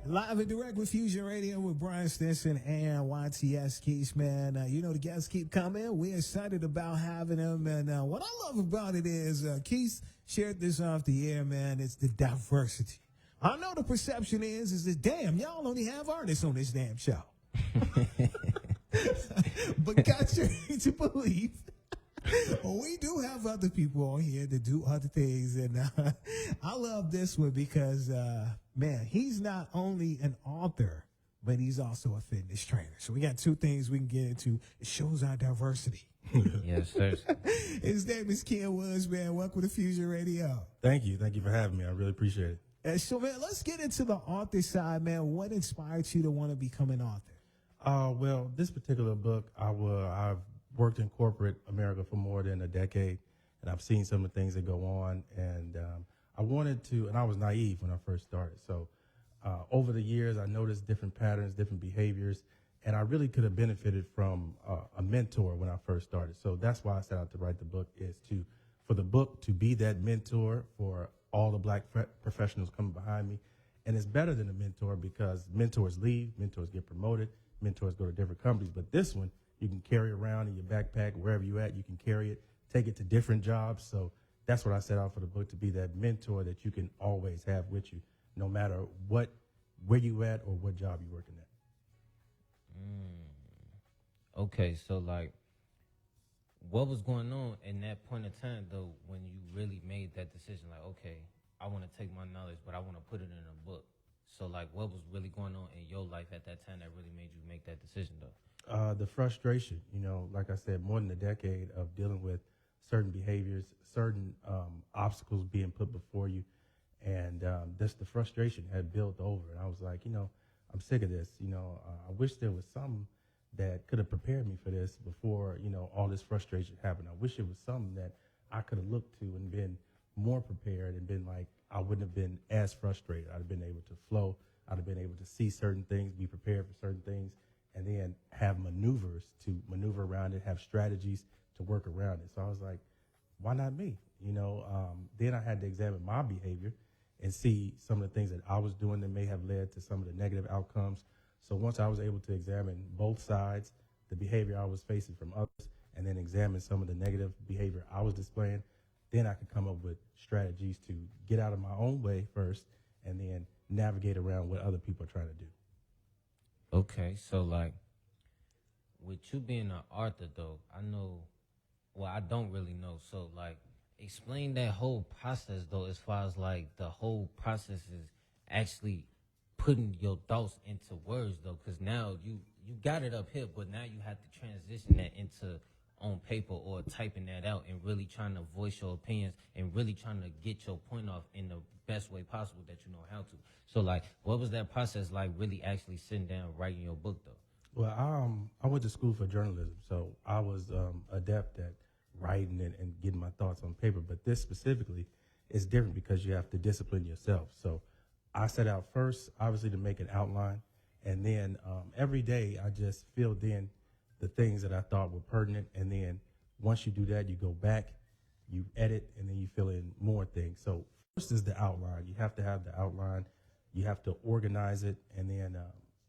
Live and direct with Fusion Radio with Brian Stinson and YTS Keys, man. You know, the guests keep coming. We're excited about having them. And what I love about it is Keith shared this off the air, man. It's the diversity. I know the perception is that, damn, y'all only have artists on this damn show. But got you to believe. We do have other people on here that do other things, and I love this one because, man, he's not only an author, but he's also a fitness trainer. So we got two things we can get into. It shows our diversity. Yes, sir. His name is Ken Woods, man. Welcome to Fusion Radio. Thank you. Thank you for having me. I really appreciate it. So, man, let's get into the author side, man. What inspired you to want to become an author? Well, this particular book, I've worked in corporate America for more than a decade, and I've seen some of the things that go on. And I wanted to, and I was naive when I first started. So over the years, I noticed different patterns, different behaviors, and I really could have benefited from a mentor when I first started. So that's why I set out to write the book, is for the book to be that mentor for all the black professionals coming behind me. And it's better than a mentor because mentors leave, mentors get promoted, mentors go to different companies. But this one, you can carry around in your backpack, wherever you're at, you can carry it, take it to different jobs. So that's what I set out for the book, to be that mentor that you can always have with you, no matter where you at or what job you're working at. Okay, so like, what was going on in that point of time, though, when you really made that decision? Like, okay, I want to take my knowledge, but I want to put it in a book. So, like, what was really going on in your life at that time that really made you make that decision, though? The frustration, like I said, more than a decade of dealing with certain behaviors, certain obstacles being put before you. And just the frustration had built over. And I was like, I'm sick of this. I wish there was something that could have prepared me for this before, all this frustration happened. I wish it was something that I could have looked to and been more prepared and been like, I wouldn't have been as frustrated. I'd have been able to flow. I'd have been able to see certain things, be prepared for certain things, and then have maneuvers to maneuver around it, have strategies to work around it. So I was like, why not me? Then I had to examine my behavior and see some of the things that I was doing that may have led to some of the negative outcomes. So once I was able to examine both sides, the behavior I was facing from others, and then examine some of the negative behavior I was displaying, then I could come up with strategies to get out of my own way first and then navigate around what other people are trying to do. Okay, so like, with you being an author, though, I don't really know. So like, explain that whole process, though, as far as like the whole process is actually putting your thoughts into words, though, because now you got it up here, but now you have to transition that into on paper or typing that out and really trying to voice your opinions and really trying to get your point off in the best way possible that you know how to. So like, what was that process like, really actually sitting down writing your book, though? Well, I went to school for journalism, so I was adept at writing and getting my thoughts on paper. But this specifically is different because you have to discipline yourself. So I set out first, obviously, to make an outline, and then every day I just filled in the things that I thought were pertinent, and then once you do that, you go back, you edit, and then you fill in more things. So first is the outline. You have to have the outline. You have to organize it, and then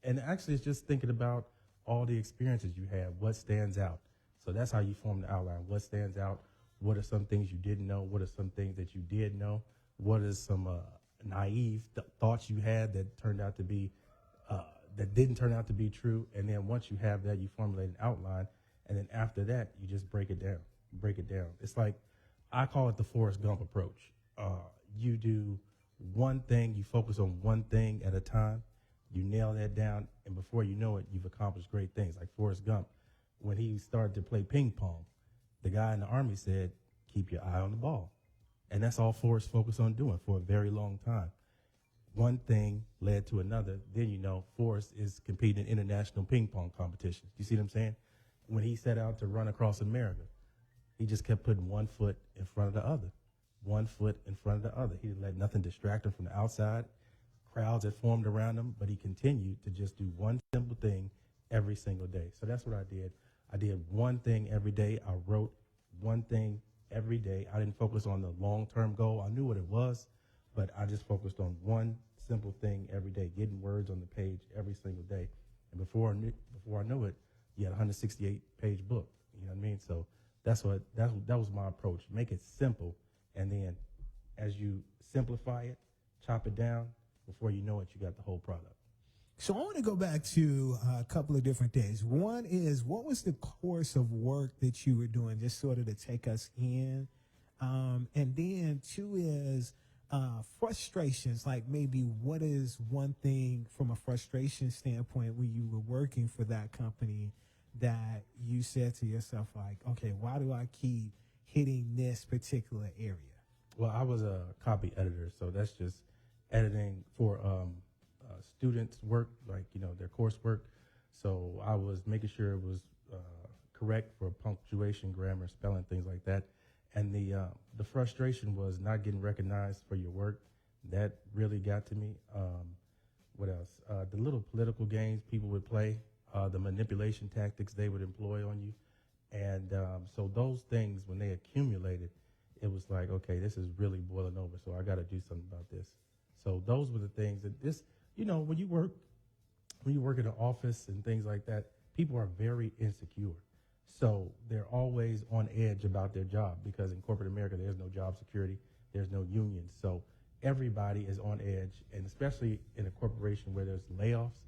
and actually it's just thinking about all the experiences you had, what stands out. So that's how you form the outline. What stands out? What are some things you didn't know? What are some things that you did know? What is some naive thoughts you had that turned out to be that didn't turn out to be true? And then once you have that, you formulate an outline, and then after that, you just break it down. Break it down. It's like, I call it the Forrest Gump approach. You do one thing, you focus on one thing at a time, you nail that down, and before you know it, you've accomplished great things. Like Forrest Gump, when he started to play ping pong, the guy in the Army said, keep your eye on the ball. And that's all Forrest focused on doing for a very long time. One thing led to another. Then, Forrest is competing in international ping pong competitions. You see what I'm saying? When he set out to run across America, he just kept putting one foot in front of the other, one foot in front of the other. He didn't let nothing distract him from the outside. Crowds had formed around him, but he continued to just do one simple thing every single day. So that's what I did. I did one thing every day. I wrote one thing every day. I didn't focus on the long-term goal. I knew what it was, but I just focused on one simple thing every day, getting words on the page every single day. And before I know it, you had a 168 page book. You know what I mean? So that was my approach. Make it simple, and then as you simplify it, chop it down. Before you know it, you got the whole product. So I want to go back to a couple of different things. One is, what was the course of work that you were doing, just sort of to take us in? And then two is frustrations, like maybe what is one thing from a frustration standpoint when you were working for that company that you said to yourself, like, okay, why do I keep hitting this particular area? Well, I was a copy editor, so that's just editing for students' work, like their coursework. So I was making sure it was correct for punctuation, grammar, spelling, things like that. And the frustration was not getting recognized for your work. That really got to me. What else? The little political games people would play, the manipulation tactics they would employ on you. And so those things, when they accumulated, it was like, okay, this is really boiling over, so I got to do something about this. So those were the things that when you work in an office and things like that, people are very insecure. So they're always on edge about their job, because in corporate America, there's no job security, there's no unions. So everybody is on edge, and especially in a corporation where there's layoffs.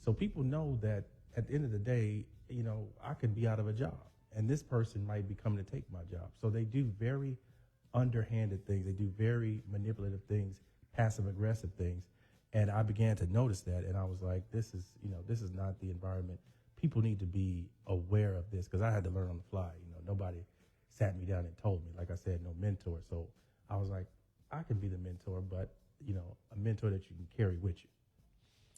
So people know that at the end of the day, I could be out of a job, and this person might be coming to take my job. So they do very underhanded things. They do very manipulative things, passive aggressive things. And I began to notice that, and I was like, this is not the environment. People need to be aware of this, because I had to learn on the fly. Nobody sat me down and told me. Like I said, no mentor. So I was like, I can be the mentor, but a mentor that you can carry with you.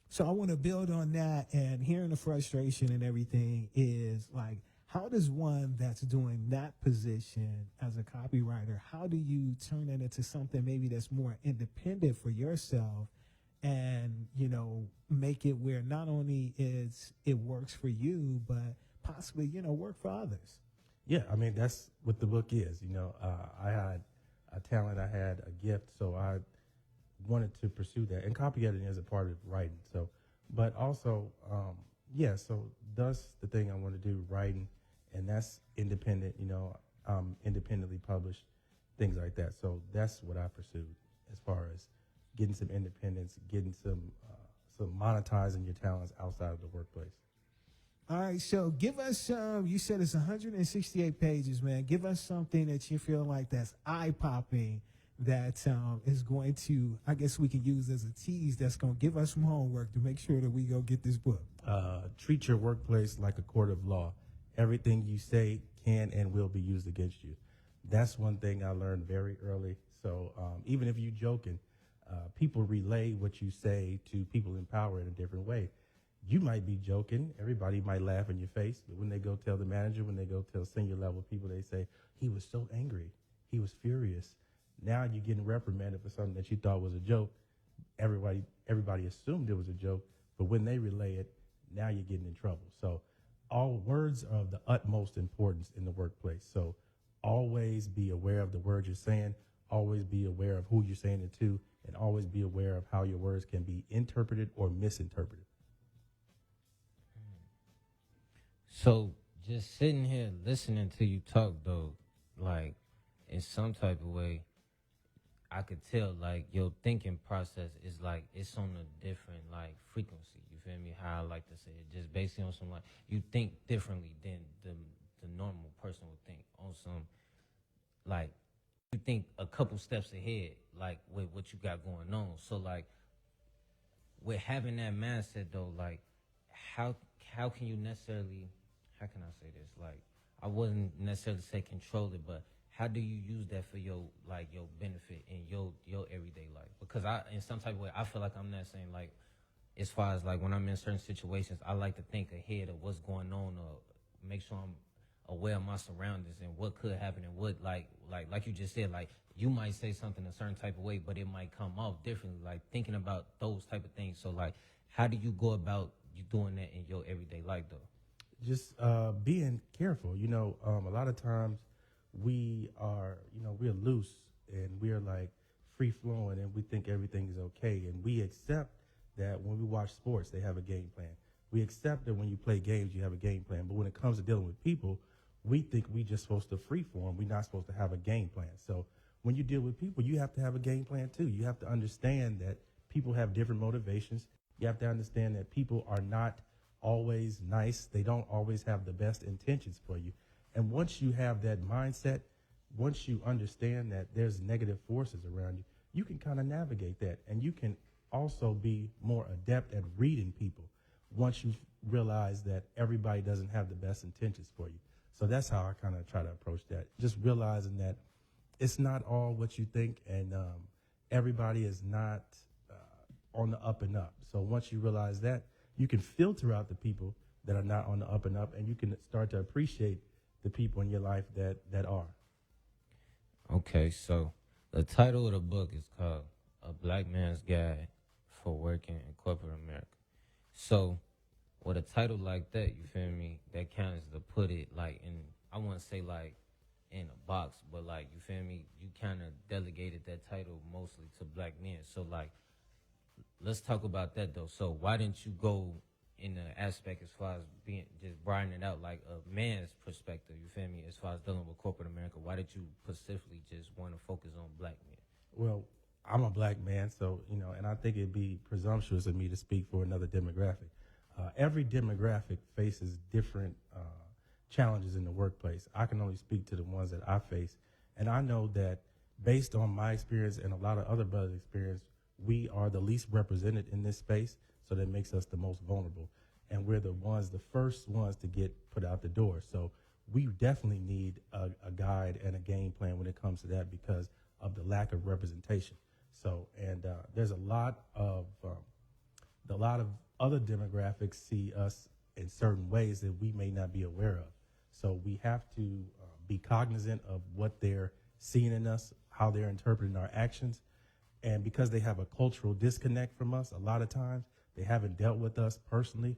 So I want to build on that, and hearing the frustration and everything is like, how does one that's doing that position as a copywriter, how do you turn it into something maybe that's more independent for yourself, and make it where not only is it works for you, but possibly work for others? Yeah, I mean, that's what the book is. I had a talent, I had a gift, so I wanted to pursue that. And copy editing is a part of writing. So, but also, so that's the thing I want to do, writing, and that's independent. Independently published, things like that. So that's what I pursued as far as getting some independence, getting some monetizing your talents outside of the workplace. All right, so give us you said it's 168 pages, man. Give us something that you feel like that's eye-popping, that is going to, I guess we can use as a tease, that's going to give us some homework to make sure that we go get this book. Treat your workplace like a court of law. Everything you say can and will be used against you. That's one thing I learned very early. So even if you're joking, people relay what you say to people in power in a different way. You might be joking. Everybody might laugh in your face. But when they go tell the manager, when they go tell senior level people, they say, he was so angry. He was furious. Now you're getting reprimanded for something that you thought was a joke. Everybody assumed it was a joke. But when they relay it, now you're getting in trouble. So all words are of the utmost importance in the workplace. So always be aware of the words you're saying. Always be aware of who you're saying it to. And always be aware of how your words can be interpreted or misinterpreted. So just sitting here listening to you talk, though, like in some type of way, I could tell like your thinking process is like it's on a different like frequency. You feel me? How I like to say it, just based on some like you think differently than the normal person would think. On some like you think a couple steps ahead, like with what you got going on. So like with having that mindset though, like how can you necessarily, how can I say this? Like I wouldn't necessarily say control it, but how do you use that for your like your benefit in your everyday life? Because I, in some type of way, I feel like I'm not saying like, as far as like when I'm in certain situations, I like to think ahead of what's going on or make sure I'm aware of my surroundings and what could happen and what like you just said, like you might say something a certain type of way, but it might come off differently. Like thinking about those type of things. So like, how do you go about you doing that in your everyday life though? Just being careful. A lot of times we are, we're loose and we're like free flowing and we think everything is okay. And we accept that when we watch sports, they have a game plan. We accept that when you play games, you have a game plan. But when it comes to dealing with people, we think we just supposed to free form. We're not supposed to have a game plan. So when you deal with people, you have to have a game plan too. You have to understand that people have different motivations. You have to understand that people are not always nice. They don't always have the best intentions for you. And once you have that mindset, once you understand that there's negative forces around you, you can kind of navigate that. And you can also be more adept at reading people once you realize that everybody doesn't have the best intentions for you. So that's how I kind of try to approach that. Just realizing that it's not all what you think, and everybody is not on the up and up. So once you realize that, you can filter out the people that are not on the up and up, and you can start to appreciate the people in your life that are. Okay, so the title of the book is called A Black Man's Guide for Working in Corporate America. So with a title like that, you feel me, that kind of to put it like in, I wouldn't say like in a box, but like, you feel me, you kind of delegated that title mostly to black men. So like, let's talk about that though. So why didn't you go in the aspect as far as being, just broadening it out like a man's perspective, you feel me, as far as dealing with corporate America? Why did you specifically just want to focus on black men? Well, I'm a black man, so, and I think it'd be presumptuous of me to speak for another demographic. Every demographic faces different challenges in the workplace. I can only speak to the ones that I face. And I know that based on my experience and a lot of other brothers' experience, we are the least represented in this space, so that makes us the most vulnerable. And we're the first ones to get put out the door. So we definitely need a guide and a game plan when it comes to that because of the lack of representation. So, and there's a lot of other demographics see us in certain ways that we may not be aware of. So we have to be cognizant of what they're seeing in us, how they're interpreting our actions. And because they have a cultural disconnect from us, a lot of times they haven't dealt with us personally,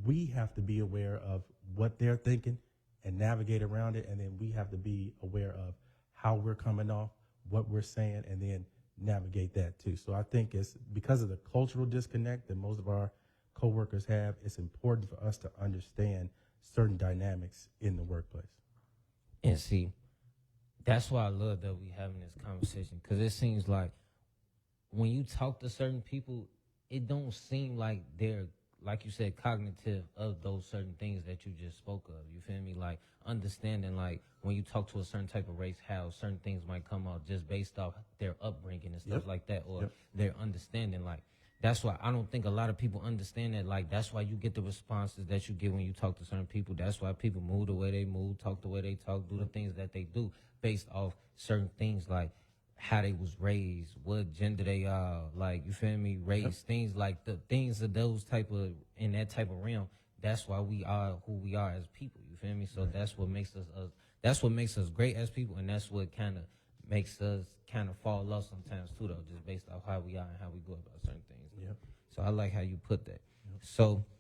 we have to be aware of what they're thinking and navigate around it. And then we have to be aware of how we're coming off, what we're saying, and then navigate that too. So I think it's because of the cultural disconnect that most of our coworkers have, it's important for us to understand certain dynamics in the workplace. And see, that's why I love that we having this conversation, because it seems like when you talk to certain people, it don't seem like they're, like you said, cognitive of those certain things that you just spoke of. You feel me? Like understanding, like when you talk to a certain type of race, how certain things might come out just based off their upbringing and stuff like that, or their understanding. Like that's why I don't think a lot of people understand that. Like that's why you get the responses that you get when you talk to certain people. That's why people move the way they move, talk the way they talk, do the things that they do based off certain things like how they was raised, what gender they are, like, you feel me, race, things like the things of those type of, in that type of realm. That's why we are who we are as people, you feel me? So that's what makes us, that's what makes us great as people, and that's what kind of makes us kind of fall off sometimes too, though, just based off how we are and how we go about certain things. So I like how you put that. So